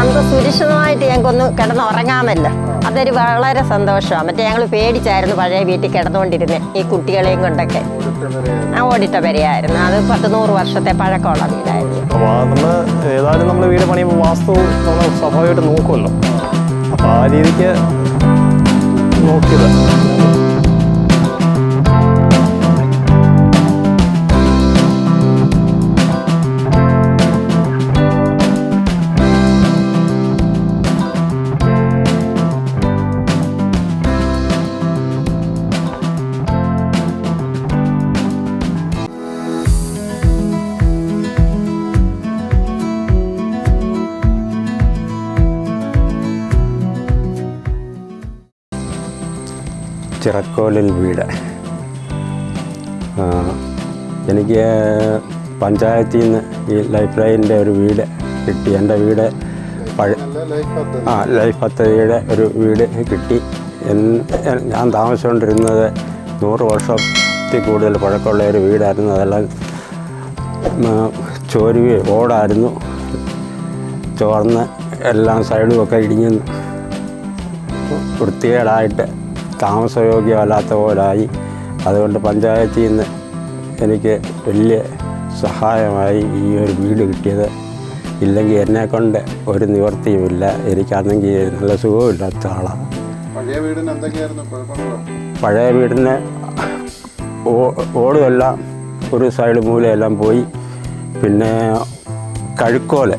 നമുക്ക് സുരക്ഷിതമായിട്ട് ഞങ്ങൾക്കൊന്ന് കിടന്നുറങ്ങാമല്ലോ. അതൊരു വളരെ സന്തോഷമാണ്. മറ്റേ ഞങ്ങൾ പേടിച്ചായിരുന്നു പഴയ വീട്ടിൽ കിടന്നുകൊണ്ടിരുന്നത് ഈ കുട്ടികളെയും കൊണ്ടൊക്കെ. ഓടിട്ട പെരയായിരുന്നു. അത് 100 വർഷത്തെ പഴക്കമുള്ള വീടായിരുന്നു. അപ്പോൾ നമ്മൾ ഏതായാലും നമ്മൾ വീട് പണിയുമ്പോൾ വാസ്തു നമ്മൾ സ്വാഭാവികമായിട്ട് നോക്കുമല്ലോ. അപ്പോൾ ആ രീതിക്ക് നോക്കിയത്. ചിറക്കോലിൽ വീട്. എനിക്ക് പഞ്ചായത്തിൽ നിന്ന് ഈ ലൈഫ് ലൈനിൻ്റെ ഒരു വീട് കിട്ടി. എൻ്റെ വീട് ലൈഫ് പദ്ധതിയുടെ ഒരു വീട് കിട്ടി. ഞാൻ താമസിച്ചുകൊണ്ടിരുന്നത് 100 വർഷത്തിൽ കൂടുതൽ പഴക്കമുള്ള ഒരു വീടായിരുന്നു. അതെല്ലാം ഓടായിരുന്നു. ചോർന്ന് എല്ലാം സൈഡുമൊക്കെ ഇടിഞ്ഞ് വൃത്തികേടായിട്ട് താമസയോഗ്യമല്ലാത്ത പോലായി. അതുകൊണ്ട് പഞ്ചായത്തിൽ നിന്ന് എനിക്ക് വലിയ സഹായമായി ഈ ഒരു വീട് കിട്ടിയത്. ഇല്ലെങ്കിൽ എന്നെക്കൊണ്ട് ഒരു നിവൃത്തിയുമില്ല. എനിക്കാണെങ്കിൽ നല്ല സുഖമില്ലാത്ത ആളാണ്. പഴയ വീടിന് ഓടുമെല്ലാം ഒരു സൈഡ് മൂലയെല്ലാം പോയി. പിന്നെ കഴുക്കോല്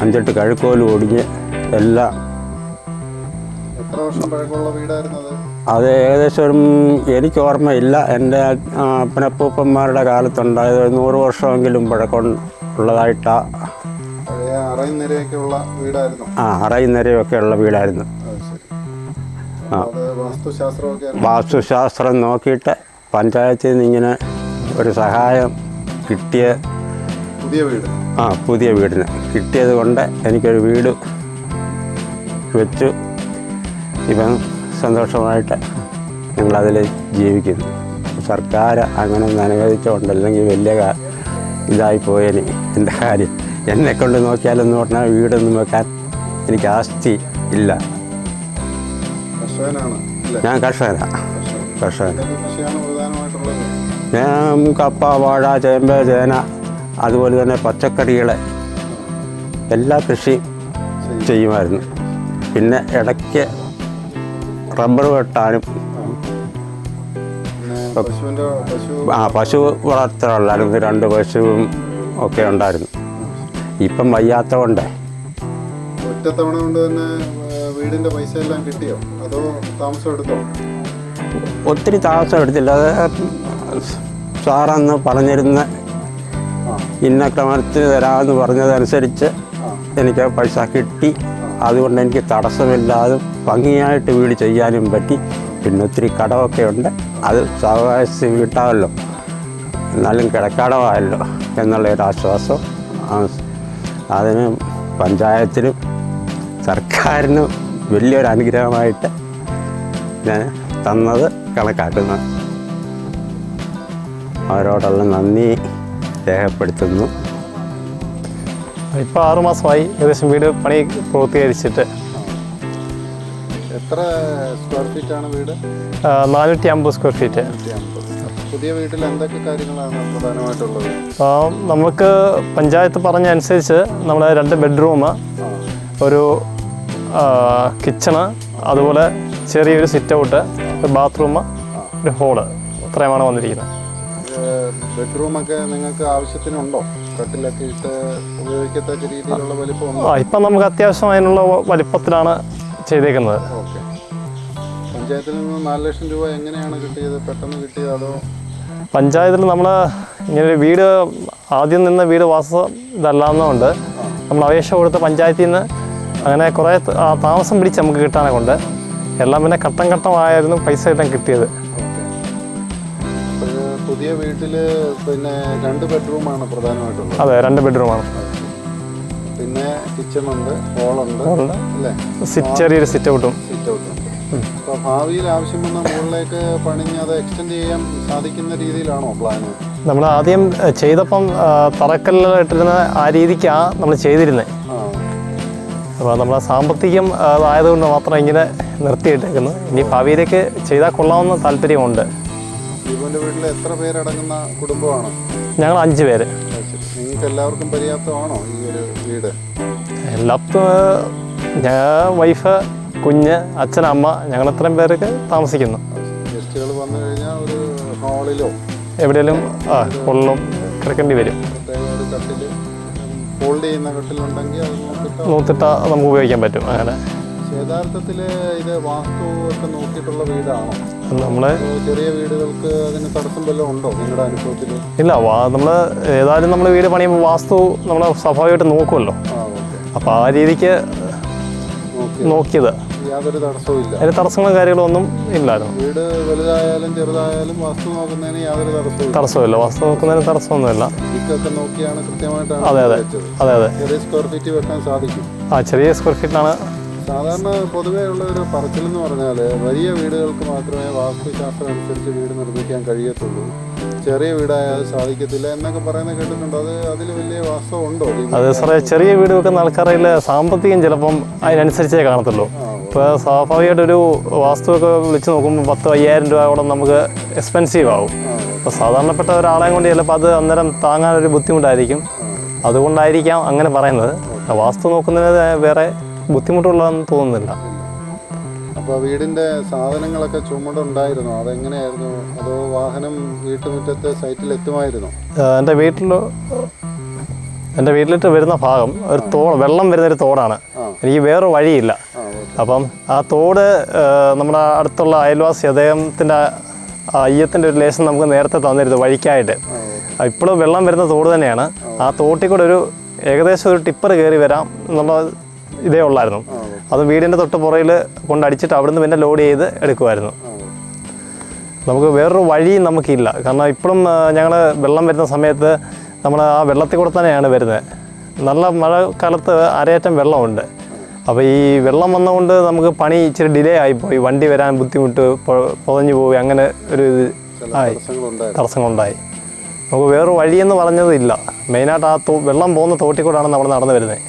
5-8 കഴുക്കോല് ഒടിഞ്ഞ് എല്ലാം. അത് ഏകദേശം എനിക്ക് ഓർമ്മയില്ല. എൻ്റെ അപ്പനപ്പൂപ്പന്മാരുടെ കാലത്തുണ്ടായത് 100 വർഷമെങ്കിലും പഴക്കം ഉള്ളതായിട്ടാണ്. അറയും നിരയൊക്കെ ഉള്ള വീടായിരുന്നു. വാസ്തുശാസ്ത്രം നോക്കിയിട്ട് പഞ്ചായത്തിൽ നിന്ന് ഇങ്ങനെ ഒരു സഹായം കിട്ടിയ പുതിയ വീടിന് കിട്ടിയത് കൊണ്ട് എനിക്കൊരു വീട് വെച്ചു. ഇപ്പം സന്തോഷമായിട്ട് ഞങ്ങളതിൽ ജീവിക്കുന്നു. സർക്കാർ അങ്ങനെ അനുവദിച്ചുകൊണ്ട്, അല്ലെങ്കിൽ വലിയ ഇതായിപ്പോയതിന് എൻ്റെ കാര്യം. എന്നെക്കൊണ്ട് നോക്കിയാലെന്ന് പറഞ്ഞാൽ വീടൊന്നും വെക്കാൻ എനിക്ക് ആസ്തി ഇല്ല. ഞാൻ കർഷകനാണ്. ഞാൻ കപ്പ, വാഴ, ചേമ്പ്, ചേന, അതുപോലെ തന്നെ പച്ചക്കറികൾ എല്ലാ കൃഷിയും ചെയ്യുമായിരുന്നു. പിന്നെ ഇടയ്ക്ക് റബ്ബർ വെട്ടാനും പശു വളർത്തലുണ്ടായിരുന്നു. 2 പശുവും ഒക്കെ ഉണ്ടായിരുന്നു. ഇപ്പം വയ്യാത്ത കൊണ്ട്. ഒറ്റത്തവണ കൊണ്ട് തന്നെ വീടിൻ്റെ പൈസ എല്ലാം കിട്ടിയോ അതോ താമസം എടുത്തോ? ഒത്തിരി താമസം എടുത്തില്ല. അത് സാറന്ന് പറഞ്ഞിരുന്ന ഇന്ന ക്രമത്തിന് തരാമെന്ന് പറഞ്ഞതനുസരിച്ച് എനിക്ക് പൈസ കിട്ടി. അതുകൊണ്ട് എനിക്ക് തടസ്സമില്ലാതെ ഭംഗിയായിട്ട് വീട് ചെയ്യാനും പറ്റി. പിന്നെ ഒത്തിരി കടമൊക്കെ ഉണ്ട്. അത് സാവകാശം വീട്ടാമല്ലോ, എന്നാലും കിടക്കടമായല്ലോ എന്നുള്ളൊരാശ്വാസം. അതിന് പഞ്ചായത്തിനും സർക്കാരിനും വലിയൊരു അനുഗ്രഹമായിട്ട് ഞാൻ തന്നത് കണക്കാക്കുന്നു. അവരോടുള്ള നന്ദി രേഖപ്പെടുത്തുന്നു. ഇപ്പോൾ 6 മാസമായി ഏകദേശം വീട് പണി പൂർത്തീകരിച്ചിട്ട്. എത്ര സ്ക്വയർ ഫീറ്റ് ആണ് വീട്? 450 സ്ക്വയർ ഫീറ്റ്. പുതിയ വീട്ടിൽ എന്തൊക്കെ കാര്യങ്ങളാണ് പ്രധാനമായിട്ടുള്ളത്? നമുക്ക് പഞ്ചായത്ത് പറഞ്ഞ അനുസരിച്ച് നമ്മൾ 2 ബെഡ്റൂം, ഒരു കിച്ചണ്, അതുപോലെ ചെറിയൊരു സിറ്റ് ഔട്ട്, ഒരു ബാത്റൂം, ഒരു ഹോള്, ഇത്രയുമാണ് വന്നിരിക്കുന്നത്. ബെഡ്റൂമൊക്കെ നിങ്ങൾക്ക് ആവശ്യത്തിനുണ്ടോ? കട്ടിലൊക്കെ ഇട്ട് ഉപയോഗിക്കത്തക്ക രീതിയിലുള്ള വലിപ്പം? ഇപ്പം നമുക്ക് അത്യാവശ്യം അതിനുള്ള വലിപ്പത്തിലാണ് ചെയ്തേക്കുന്നത്. ഓക്കെ. പഞ്ചായത്തിൽ നിന്ന് 4 ലക്ഷം രൂപ എങ്ങനെയാണ് കിട്ടിയത്? പെട്ടെന്ന് കിട്ടിയത് അതോ? പഞ്ചായത്തിൽ നമ്മൾ ഇങ്ങനൊരു വീട് ആദ്യം നിന്ന വീട് ഇതല്ലാന്നതുകൊണ്ട് നമ്മൾ അപേക്ഷ കൊടുത്ത് പഞ്ചായത്തിൽ നിന്ന് അങ്ങനെ കുറേ താമസം പിടിച്ച് നമുക്ക് കിട്ടാനെ കൊണ്ട് എല്ലാം പിന്നെ ഘട്ടം ഘട്ടമായിരുന്നു പൈസ എല്ലാം കിട്ടിയത്. പുതിയ വീട്ടിൽ പിന്നെ 2 ബെഡ്റൂമാണ് പ്രധാനമായിട്ടുള്ളത്. അതെ, 2 ബെഡ്റൂമാണ്. പിന്നെ കിച്ചണുണ്ട്, ഹോളുണ്ട് അല്ലേ? ചെറിയൊരു സിറ്റ് ഔട്ടും. അപ്പോൾ ഭാവിയിൽ ആവശ്യം വന്ന മുകളിലേക്ക് പണിഞ്ഞ് അത് എക്സ്റ്റെൻഡ് ചെയ്യാൻ സാധിക്കുന്ന രീതിയിലാണോ പ്ലാൻ? നമ്മൾ ആദ്യം ചെയ്തപ്പം തറക്കല്ലിട്ടിരുന്ന ആ രീതിക്കാണ് നമ്മൾ ചെയ്തിരുന്നത്. അപ്പോൾ നമ്മളെ സാമ്പത്തികം ആയതുകൊണ്ട് മാത്രം ഇങ്ങനെ നിർത്തിയിട്ടേക്കുന്നു. ഇനി ഭാവിയിലേക്ക് ചെയ്താൽ കൊള്ളാമെന്ന് താല്പര്യമുണ്ട്. ദീപുവിൻ്റെ വീട്ടിൽ എത്ര പേരടങ്ങുന്ന കുടുംബമാണ്? ഞങ്ങൾ 5 പേര്. നിങ്ങൾക്ക് എല്ലാവർക്കും പര്യാപ്തമാണോ ഈ ഒരു വീട്? എല്ലാത്തും വൈഫ്, കുഞ്ഞ്, അച്ഛൻ, അമ്മ, ഞങ്ങൾ ഇത്രയും പേരൊക്കെ താമസിക്കുന്നു. ഗസ്റ്റുകൾ വന്നു കഴിഞ്ഞാൽ ഒരു ഹാളിലോ എവിടെയെങ്കിലും കൊള്ളും കിടക്കേണ്ടി വരും. പ്രത്യേക ഒരു കട്ടിൽ, ഫോൾഡ് ചെയ്യുന്ന കട്ടിലുണ്ടെങ്കിൽ അത് നൂത്തിട്ട നമുക്ക് ഉപയോഗിക്കാൻ പറ്റും. അങ്ങനെ യഥാർത്ഥത്തിൽ ഇത് വാസ്തു ഒക്കെ നോക്കിയിട്ടുള്ള വീടാണോ? നമ്മൾ ചെറിയ വീടുകൾക്ക് അതിന് തടസ്സം വല്ലതും ഉണ്ടോ നിങ്ങളുടെ അനുഭവത്തിൽ? ഇല്ല, നമ്മൾ ഏതായാലും നമ്മൾ വീട് പണിയുമ്പോൾ വാസ്തു നമ്മൾ സ്വാഭാവികമായിട്ട് നോക്കുമല്ലോ. അപ്പോൾ ആ രീതിക്ക് നോക്കിയത്, യാതൊരു തടസ്സവും ഇല്ല. അതിന് തടസ്സങ്ങളും കാര്യങ്ങളും ഒന്നും ഇല്ലായിരുന്നു. വീട് വലുതായാലും ചെറുതായാലും വാസ്തു നോക്കുന്നതിന് യാതൊരു തടസ്സമില്ല. വാസ്തു നോക്കുന്നതിന് തടസ്സമൊന്നുമില്ല. ഇതൊക്കെ നോക്കിയാണ് കൃത്യമായിട്ടാണ് അതെ. ചെറിയ സ്ക്വയർ ഫീറ്റ് വെക്കാൻ സാധിക്കും. ചെറിയ സ്ക്വയർ ഫീറ്റിലാണ്. സാധാരണ പൊതുവേ ഉള്ള ഒരു പറച്ചിലെന്ന് പറഞ്ഞാൽ വലിയ വീടുകൾക്ക് മാത്രമേ വാസ്തുശാസ്ത്രം അനുസരിച്ച് വീട് നിർമ്മിക്കാൻ കഴിയത്തുള്ളൂ, ചെറിയ വീടായാൽ സാധിക്കത്തില്ല എന്നൊക്കെ പറയുന്നത് കേട്ടിട്ടുണ്ട്. അതിൽ വലിയ വാസ്തവം ഉണ്ടോ? അത് സാറേ, ചെറിയ വീട് വെക്കുന്ന ആൾക്കാരിൽ സാമ്പത്തികം ചിലപ്പം അതിനനുസരിച്ചേ കാണത്തുള്ളൂ. ഇപ്പോൾ സ്വാഭാവികമായിട്ടൊരു വാസ്തുവൊക്കെ വിളിച്ച് നോക്കുമ്പോൾ 10,000-5000 രൂപയോളം നമുക്ക് എക്സ്പെൻസീവ് ആവും. അപ്പോൾ സാധാരണപ്പെട്ട ഒരാളെ കൊണ്ട് ചിലപ്പോൾ അത് അന്നേരം താങ്ങാനൊരു ബുദ്ധിമുട്ടായിരിക്കും. അതുകൊണ്ടായിരിക്കാം അങ്ങനെ പറയുന്നത്. വാസ്തു നോക്കുന്നതിന് വേറെ ബുദ്ധിമുട്ടുള്ളതെന്ന് തോന്നുന്നില്ല. അപ്പോൾ വീടിൻ്റെ സാധനങ്ങളൊക്കെ ചുമടുണ്ടായിരുന്നോ? അതെങ്ങനെയായിരുന്നു? അതോ വാഹനം വീട്ടുമുറ്റത്ത് സൈറ്റിൽ എത്തുമായിരുന്നോ? എൻ്റെ വീട്ടിലിട്ട് വരുന്ന ഭാഗം ഒരു തോട്, വെള്ളം വരുന്നൊരു തോടാണ്. എനിക്ക് വേറെ വഴിയില്ല. അപ്പം ആ തോട് നമ്മുടെ അടുത്തുള്ള അയൽവാസി അദ്ദേഹത്തിൻ്റെ അയ്യത്തിൻ്റെ ഒരു ലേശം നമുക്ക് നേരത്തെ തന്നിരുന്നു വഴിക്കായിട്ട്. ഇപ്പോഴും വെള്ളം വരുന്ന തോട് തന്നെയാണ്. ആ തോട്ടിൽ കൂടെ ഏകദേശം ഒരു ടിപ്പർ കയറി വരാം എന്നുള്ള ഇതേ ഉള്ളായിരുന്നു. അത് വീടിൻ്റെ തൊട്ട് പുറയിൽ കൊണ്ടടിച്ചിട്ട് അവിടുന്ന് പിന്നെ ലോഡ് ചെയ്ത് എടുക്കുമായിരുന്നു. നമുക്ക് വേറൊരു വഴിയും നമുക്കില്ല. കാരണം ഇപ്പോഴും ഞങ്ങൾ വെള്ളം വരുന്ന സമയത്ത് നമ്മൾ ആ വെള്ളത്തിൽ കൂടെ തന്നെയാണ് വരുന്നത്. നല്ല മഴക്കാലത്ത് അരയറ്റം വെള്ളമുണ്ട്. അപ്പോൾ ഈ വെള്ളം വന്നതുകൊണ്ട് നമുക്ക് പണി ഇച്ചിരി ഡിലേ ആയിപ്പോയി. വണ്ടി വരാൻ ബുദ്ധിമുട്ട്, പുതഞ്ഞു പോയി, അങ്ങനെ ഒരു തടസ്സങ്ങളുണ്ടായി. നമുക്ക് വേറൊരു വഴിയെന്ന് പറഞ്ഞതില്ല. മെയിനായിട്ട് ആ വെള്ളം പോകുന്ന തോട്ടിൽ കൂടെയാണ് നമ്മൾ നടന്നു വരുന്നത്.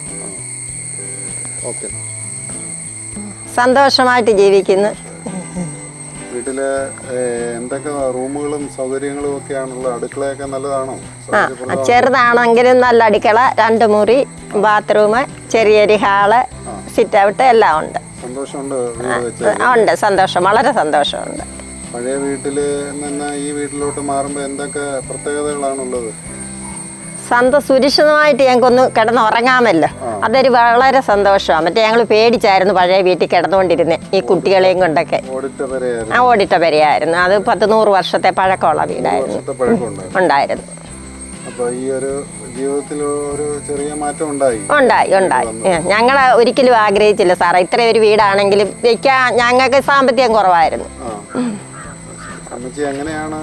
സന്തോഷമായിട്ട് ജീവിക്കുന്നു. വീട്ടില് എന്തൊക്കെ റൂമുകളും സൗകര്യങ്ങളും ഒക്കെയാണുള്ളത്? അടുക്കളയൊക്കെ നല്ലതാണോ? ചെറുതാണെങ്കിലും നല്ല അടുക്കള, 2 മുറി, ബാത്റൂം, ചെറിയൊരു ഹാള്, സിറ്റ് ഔട്ട് എല്ലാം ഉണ്ട്. സന്തോഷമുണ്ട്? ഉണ്ട്, സന്തോഷം, വളരെ സന്തോഷമുണ്ട്. പഴയ വീട്ടിൽ നിന്ന് ഈ വീട്ടിലോട്ട് മാറുമ്പോൾ എന്തൊക്കെ പ്രത്യേകതകളാണുള്ളത്? സുരക്ഷിതമായിട്ട് ഞങ്ങൾക്കൊന്ന് കിടന്നുറങ്ങാമല്ലോ, അതൊരു വളരെ സന്തോഷമാണ്. മറ്റേ ഞങ്ങൾ പേടിച്ചായിരുന്നു പഴയ വീട്ടിൽ കിടന്നുകൊണ്ടിരുന്നത് ഈ കുട്ടികളെയും കൊണ്ടൊക്കെ. ഓടിട്ട പെരയായിരുന്നു. അത് 100-100 വർഷത്തെ പഴക്കമുള്ള വീടായിരുന്നു ഉണ്ടായിരുന്നു. അപ്പോൾ ഈ ഒരു ജീവിതത്തിൽ ഒരു ചെറിയ മാറ്റം ഉണ്ടായി. ഞങ്ങൾ ഒരിക്കലും ആഗ്രഹിച്ചില്ല സാറേ, ഇത്രയും ഒരു വീടാണെങ്കിലും വെക്കാൻ. ഞങ്ങൾക്ക് സാമ്പത്തികം കുറവായിരുന്നു. അമ്മച്ചി എങ്ങനെയാണ്,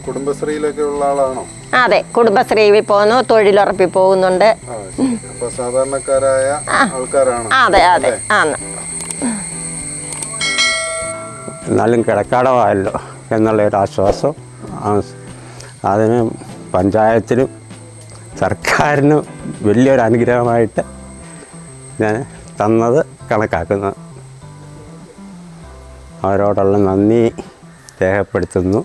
കുടുംബശ്രീയിലൊക്കെ ഉള്ള ആളാണോ? അതെ, കുടുംബശ്രീയിൽ പോകുന്നു, തൊഴിലുറപ്പിൽ പോകുന്നുണ്ട്. അപ്പോൾ സാധാരണക്കാരായ ആൾക്കാരാണ്. അതെ ആണ്. എന്നാലും കിടക്കാടമായല്ലോ എന്നുള്ളൊരു ആശ്വാസം അതിന് പഞ്ചായത്തിനും സർക്കാരിനും വലിയൊരു അനുഗ്രഹമായിട്ട് ഞാൻ തന്നത് കണക്കാക്കുന്നു. അവരോടുള്ള നന്ദി രേഖപ്പെടുത്തുന്നു.